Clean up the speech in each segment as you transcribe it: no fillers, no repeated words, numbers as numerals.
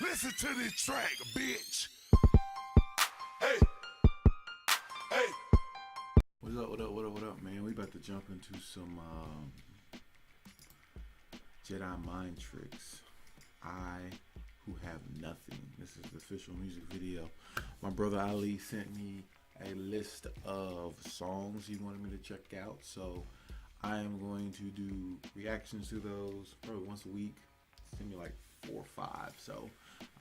Listen to this track, bitch. Hey, hey. What up, man? We about to jump into some Jedi mind tricks. I who have nothing. This is the official music video. My brother Ali sent me a list of songs he wanted me to check out, so I am going to do reactions to those probably once a week. Send me like 4 or 5, so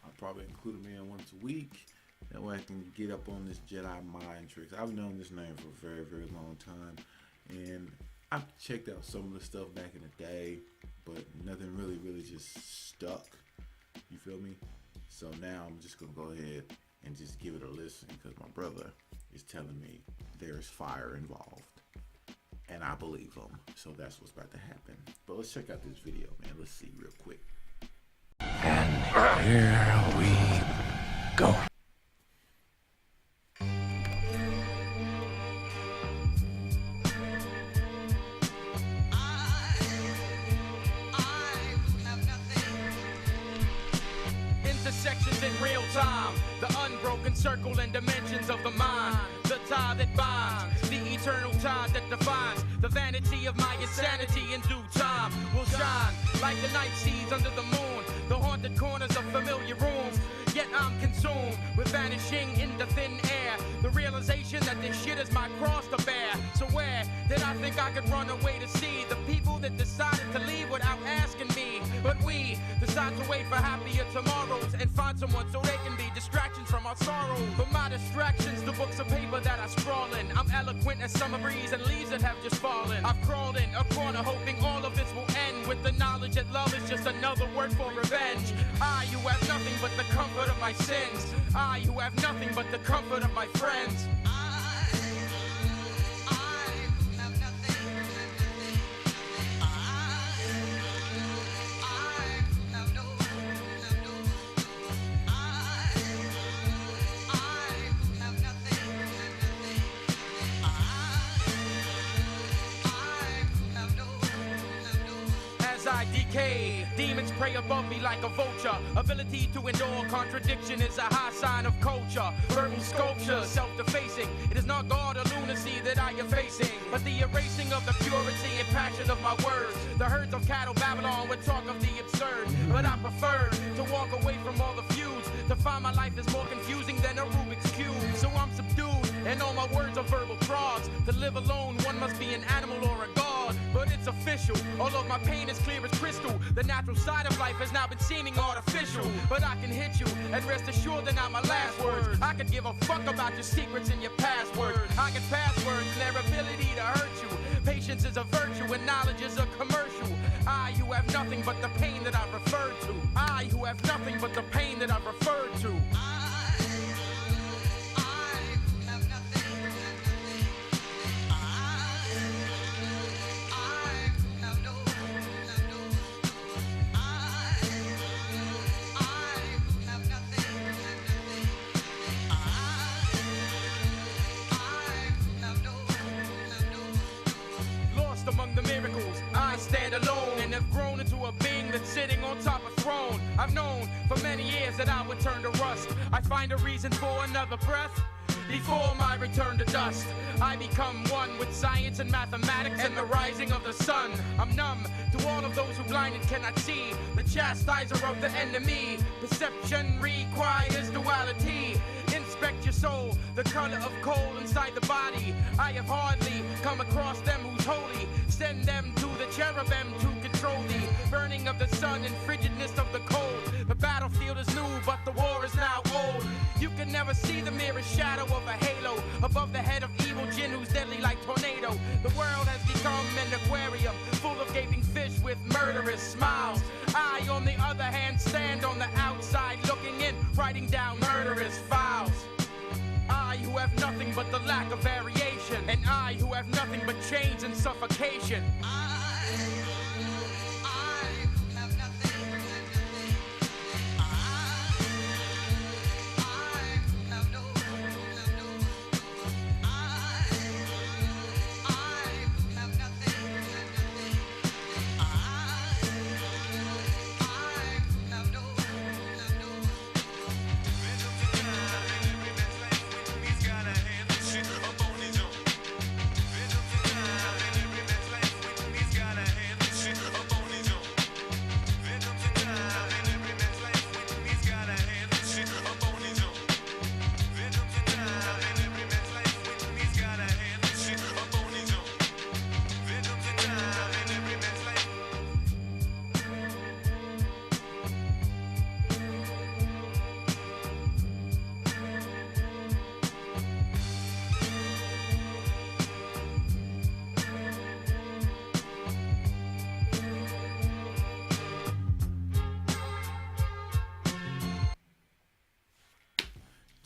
I'll probably include them in once a week. That way I can get up on this Jedi mind tricks. I've known this name for a very, very long time, and I've checked out some of the stuff back in the day, but nothing really just stuck. You feel me? So now I'm just gonna go ahead and just give it a listen because my brother is telling me there's fire involved, and I believe him. So that's what's about to happen. But let's check out this video, man. Let's see real quick. And here we go. Intersections in real time, the unbroken circle and dimensions of the mind, the tie that binds, the eternal tie that defines the vanity of my insanity. In due time will shine like the night sees under the moon, the haunted corners of familiar rooms. Yet I'm consumed with vanishing into thin air, the realization that this shit is my cross to bear. So where did I think I could run away to see the people that decided to leave without asking me? But we decide to wait for happier tomorrows and find someone so they can be distractions from our sorrow. But my distractions, the books of paper that I scrawl in. I'm eloquent as summer breeze and leaves that have just fallen. I've crawled in a corner hoping all of this will end with the knowledge that love is just another word for revenge. I who have nothing but the comfort of my sins, I who have nothing but the comfort of my friends. I decay, demons prey above me like a vulture. Ability to endure contradiction is a high sign of culture. Verbal sculpture, self-defacing. It is not God or lunacy that I am facing, but the erasing of the purity and passion of my words. The herds of cattle Babylon would talk of the absurd, but I prefer to walk away from all the feuds, to find my life is more confusing than a Rubik's Cube. So I'm subdued, and all my words are verbal frauds. To live alone, one must be an animal or a god, but it's official. All of my pain is clear as crystal. The natural side of life has now been seeming artificial, but I can hit you, and rest assured they're not my last words. I could give a fuck about your secrets and your password. I can passwords and their ability to hurt you. Patience is a virtue and knowledge is a commercial. I who have nothing but the pain that I've referred to. I who have nothing but the pain that I've referred to. Among the miracles, I stand alone and have grown into a being that's sitting on top of throne. I've known for many years that I would turn to rust. I find a reason for another breath before my return to dust. I become one with science and mathematics and the rising of the sun. I'm numb to all of those who blinded cannot see the chastiser of the enemy. Perception requires duality. Inspect your soul, the color of coal inside the body. I have hardly come across them who's holy. Send them to the cherubim to control the burning of the sun and frigidness of the cold. The battlefield is new, but the war is now old. You can never see the merest shadow of a halo above the head of evil jinn who's deadly like tornado. The world has become an aquarium full of gaping fish with murderous smiles. I, on the other hand, stand on the outside looking in, writing down murderous files. I who have nothing but the lack of variation, and I who have nothing but chains and suffocation.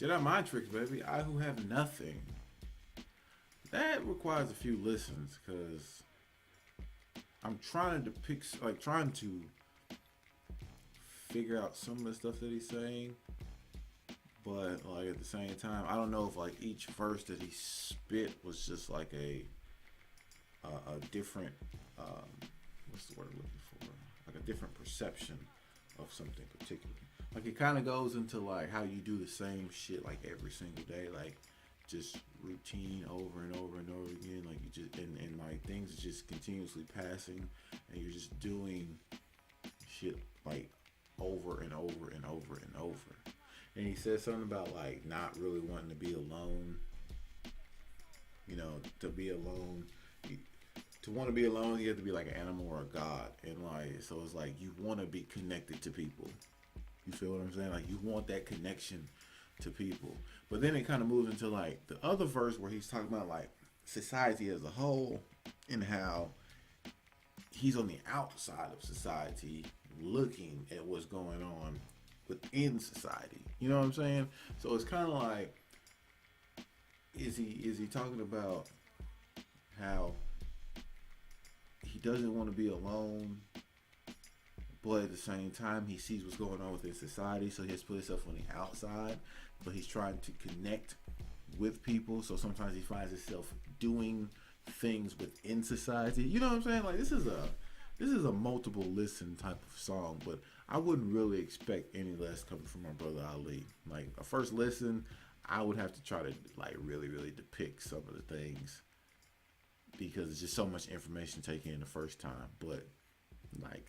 Jedi mind tricks, baby. I who have nothing. That requires a few listens because I'm trying to trying to figure out some of the stuff that he's saying, but like at the same time, I don't know if like each verse that he spit was just like a different what's the word I'm looking for? Like a different perception of something particular. Like it kind of goes into like how you do the same shit like every single day, like just routine over and over and over again. Like you just and like things just continuously passing, and you're just doing shit like over and over and over and over. And he said something about like not really wanting to be alone. You know, to be alone. To want to be alone, you have to be like an animal or a god, and like so it's like you want to be connected to people. You feel what I'm saying? Like you want that connection to people. But then it kind of moves into like the other verse where he's talking about like society as a whole and how he's on the outside of society looking at what's going on within society. You know what I'm saying? So it's kind of like is he talking about how he doesn't want to be alone, but at the same time he sees what's going on within society, so he has to put himself on the outside, but he's trying to connect with people, so sometimes he finds himself doing things within society. You know what I'm saying? Like this is a multiple listen type of song, but I wouldn't really expect any less coming from my brother Ali. Like a first listen, I would have to try to like really depict some of the things because it's just so much information to take in the first time. But like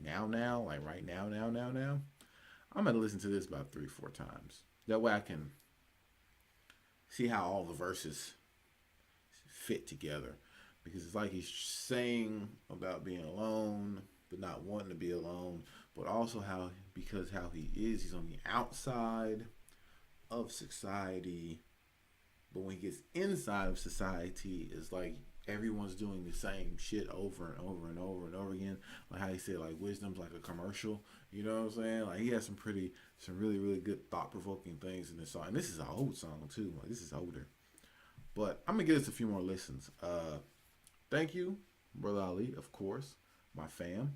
now, like right now, I'm gonna listen to this about 3-4 times. That way I can see how all the verses fit together. Because it's like he's saying about being alone, but not wanting to be alone, but also how he's on the outside of society, but when he gets inside of society, it's like everyone's doing the same shit over and over and over and over again. Like how he said, like wisdom's like a commercial. You know what I'm saying? Like he has some really good thought-provoking things in this song. And this is an old song too. Like this is older. But I'm gonna give this a few more listens. Thank you, Brother Ali, of course, my fam.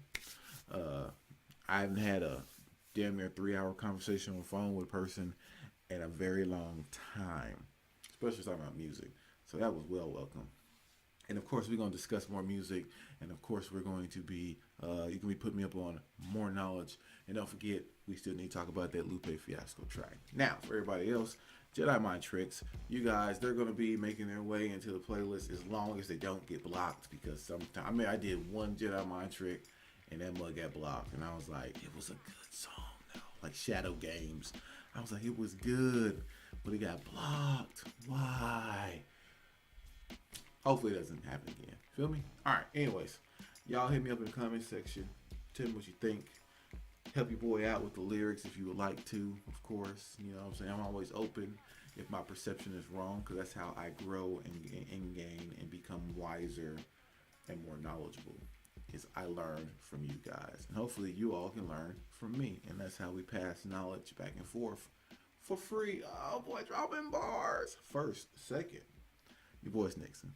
I haven't had a damn near 3-hour conversation on the phone with a person in a very long time, especially talking about music. So that was well welcome. And of course, we're going to discuss more music. And of course, we're going to be, you can be putting me up on more knowledge. And don't forget, we still need to talk about that Lupe Fiasco track. Now, for everybody else, Jedi Mind Tricks, you guys, they're going to be making their way into the playlist as long as they don't get blocked. Because sometimes, I mean, I did one Jedi Mind Trick and that mug got blocked. And I was like, it was a good song, though. Like Shadow Games. I was like, it was good, but it got blocked. Why? Hopefully it doesn't happen again. Feel me? All right. Anyways, y'all hit me up in the comment section. Tell me what you think. Help your boy out with the lyrics if you would like to, of course. You know what I'm saying? I'm always open if my perception is wrong, because that's how I grow and gain and become wiser and more knowledgeable, is I learn from you guys. And hopefully you all can learn from me. And that's how we pass knowledge back and forth for free. Oh boy, dropping bars. First, second. Your boy's Nixon.